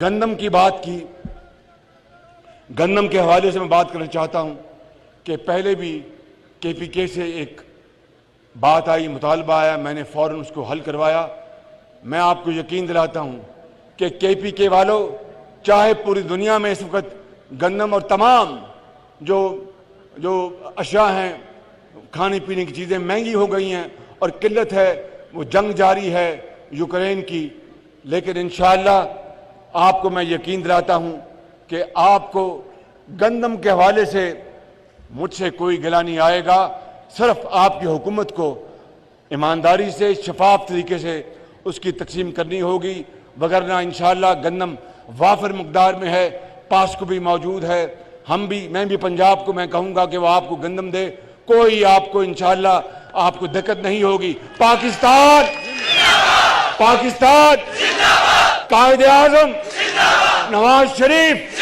گندم کی بات کی، گندم کے حوالے سے میں بات کرنا چاہتا ہوں کہ پہلے بھی کے پی کے سے ایک بات آئی، مطالبہ آیا، میں نے فوراً اس کو حل کروایا۔ میں آپ کو یقین دلاتا ہوں کہ کے پی کے والوں، چاہے پوری دنیا میں اس وقت گندم اور تمام جو اشیاء ہیں، کھانے پینے کی چیزیں مہنگی ہو گئی ہیں اور قلت ہے، وہ جنگ جاری ہے یوکرین کی، لیکن انشاءاللہ آپ کو میں یقین دلاتا ہوں کہ آپ کو گندم کے حوالے سے مجھ سے کوئی گلہ نہیں آئے گا۔ صرف آپ کی حکومت کو ایمانداری سے، شفاف طریقے سے اس کی تقسیم کرنی ہوگی، وگرنہ انشاءاللہ گندم وافر مقدار میں ہے، پاسکو بھی موجود ہے۔ میں بھی پنجاب کو میں کہوں گا کہ وہ آپ کو گندم دے، کوئی آپ کو انشاءاللہ آپ کو دقت نہیں ہوگی۔ پاکستان قائد اعظم نواز شریف